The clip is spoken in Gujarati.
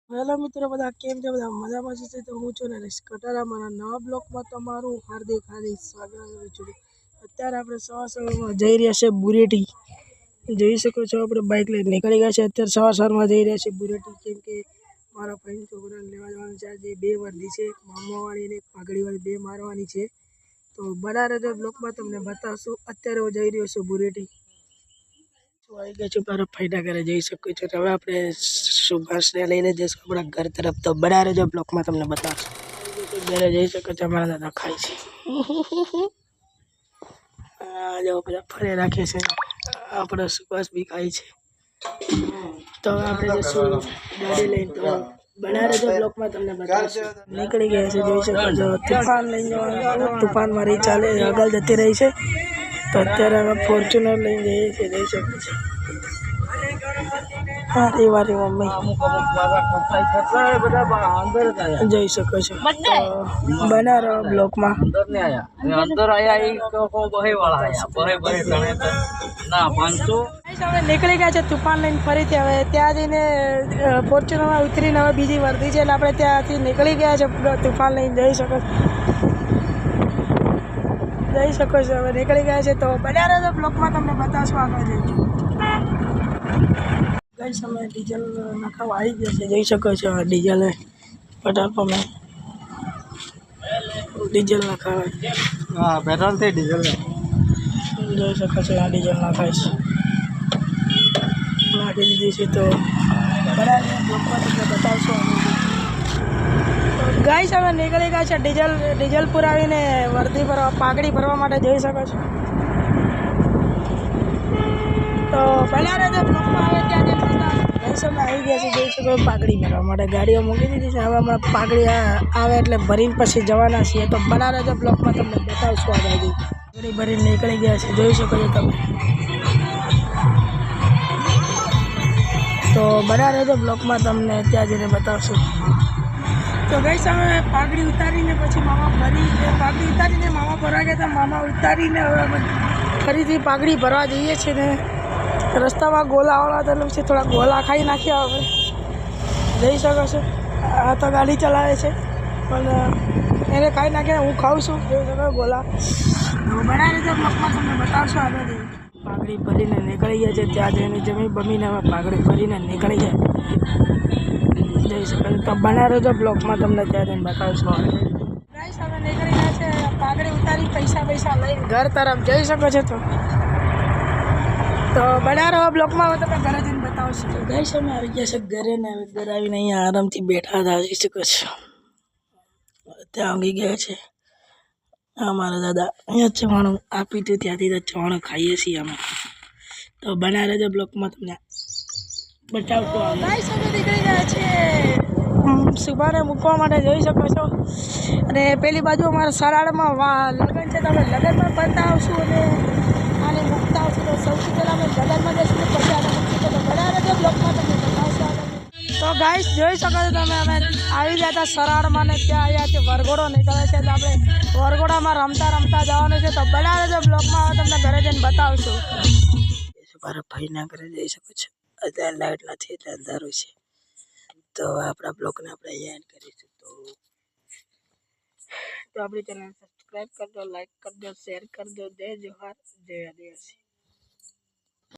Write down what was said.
હેલો મિત્રો, બધા કેમ છો? બધા મજામાં છે? તો હું છું નરેશ કટારા. મારા નવા બ્લોગમાં તમારું હાર્દિક સ્વાગત છું. અત્યારે આપણે સવારમાં જઈ રહ્યા છે બુરેટી. જોઈ શકો છો, આપણે બાઇક લઈને નીકળી ગયા છે. અત્યારે સવારમાં જઈ રહ્યા છે બુરેટી, કેમ કે મારા ભાઈ છોકરાને લેવા જવાનું છે. આજે 2 વર્દી છે, મામાવાળી ને પાઘડીવાળી 2 મારવાની છે. તો બના રહેજો બ્લોગમાં, તમને બતાવશું. અત્યારે હું જઈ રહ્યો છું બુરેટી. આવી ગયા છું મારા ફાયદા કરે, જઈ શકો છો. હવે આપણે સુભાષને લઈને જઈશું આપણા ઘર તરફ. તો બના રહેજો બ્લોગમાં, તમને બતાવશું. ઘરે જઈ શકો છો. અમારા દાદા ખાય છે. જો બધા ફરે રાખે છે. આપણો સુભાષ બી ખાય છે. તો આપણે જઈશું ગાડી લઈને. તો બના રહેજો બ્લોગમાં, તમને બતાવશું. નીકળી ગયા છે, જોઈ શકો છો. તુફાન લઈને જવાનું, તુફાન મારી ચાલે આગળ જતી રહી છે. તો અત્યારે અમે ફોર્ચ્યુનર લઈને જઈએ છીએ, જઈ શકો છો. મારી મમ્મી જોઈ શકો છો. બના રહો બ્લોકમાં. નીકળી ગયા છે તુફાન લઈને ફરીથી. હવે ત્યાં જઈને ફોર્ચ્યુનરમાં ઉતરીને હવે બીજી વર્દી છે, એટલે આપણે ત્યાંથી નીકળી ગયા છે તુફાન લઈને. જઈ શકો છો, જઈ શકો છો. હવે નીકળી ગયા છે. તો બના રહેજો બ્લોકમાં, તમને બતાવશું આગળ જઈશું. કઈ સમય ડીઝલ નાખાવા આવી ગયા છે, જોઈ શકો છો. ડીઝલ પેટ્રોલ પંપે ડીઝલ નાખાવા. હા, પેટ્રોલ થી ડીઝલ જોઈ શકો છો. આ ડીઝલ નાખાય છે, નાખી દીધી છે. તો બરાબર બ્લોકમાં તમને બતાવશું. ગાઈસ હવે નીકળી ગયા છે ડીઝલ પુરાવીને વર્દી ભરવા, પાઘડી ભરવા માટે. જોઈ શકો છો. તો બના રહેજો બ્લોકમાં. આવે ત્યાં સમય આવી ગયા છે, જોઈ શકો. પાઘડી ભરવા માટે ગાડીઓ મૂકી દીધી છે. હવે હમણાં પાઘડી આવે એટલે ભરીને પછી જવાના છીએ. તો બના રહેજો બ્લોકમાં, તમને બતાવશું આ ગાડી. ગાડી ભરીને નીકળી ગયા છે, જોઈ શકો છો તમે. તો બના રહેજો બ્લોકમાં, તમને ત્યાં જઈને બતાવશું. તો ગઈ સામે પાઘડી ઉતારીને પછી મામા પાઘડી ઉતારીને મામા ભરવા ગયા હતા. મામા ઉતારીને હવે અમે ફરીથી પાઘડી ભરવા જઈએ છીએ ને. રસ્તામાં ગોલાવાળા હતા, એટલે પછી થોડા ગોલા ખાઈ નાખ્યા. હવે જઈ શકો છો. આ તો ગાડી ચલાવે છે, પણ એને ખાઈ નાખ્યા. હું ખાઉં છું, જોઈ શકો ગોલા. બના રહેજો બ્લોકમાં, તમને બતાવશો આગળ. પાઘડી ભરીને નીકળી ગયા છે. ત્યાં જઈને જમી બમીને હવે પાઘડી ભરીને નીકળી જાય. જઈ શકો. તો બના રહેજો બ્લોકમાં, તમને ત્યાં જઈને બતાવશો. ગાઈસ હવે નીકળી ગયા છે પાઘડી ઉતારી, પૈસા લઈને ઘર તરફ. જઈ શકો છો. તો બના રહો બ્લોકમાં, હવે તમે ઘરે જઈને બતાવશો. તો ગાઈસ અમે આવી ગયા છે ઘરે ને. હવે ઘરે આવીને અહીંયા આરામથી બેઠા હતા, જઈ શકો છો. ત્યાં ઊંઘી ગયા છે. અમારા દાદા અહીંયા ચવાણું આપી હતું, ત્યાંથી તો ચવાણું ખાઈએ છીએ અમે. તો બના રહેજો બ્લોકમાં, તમને બતાવતો. ગાઈસ અમે નીકળી ગયા છે સુભાને મૂકવા માટે. જોઈ શકો છો. અને પેલી બાજુ અમારા સરાડમાં લગ્ન છે, તો અમે લગ્નમાં બતાવશું અને આને મૂકતા આવશું. તો સૌથી પહેલાં અમે લગ્નમાં જઈશું, પછી આને મૂકશું. તો બના રહેજો બ્લોકમાં, તમને બતાવશું. તો ગાઈસ જોઈ શકો છો તમે, અમે આવી ગયા હતા સરાડમાં ને ત્યાં આવ્યા છે વરઘોડો નીકળે છે. તો આપણે વરઘોડામાં રમતા જવાનું છે. તો બના રહેજો બ્લોકમાં, હવે તમને ઘરે જઈને બતાવશું. મારા ભાઈના ઘરે જઈ શકો છો. અત્યારે લાઇટ નથી એટલે અંધારું છે. તો આપણા બ્લોગને આપણે અહીંયા એન્ડ કરીશું. તો આપણી ચેનલ સબસ્ક્રાઈબ કરજો, લાઈક કરજો, શેર કરજો. જય જોહાર, જય આદિવાસી.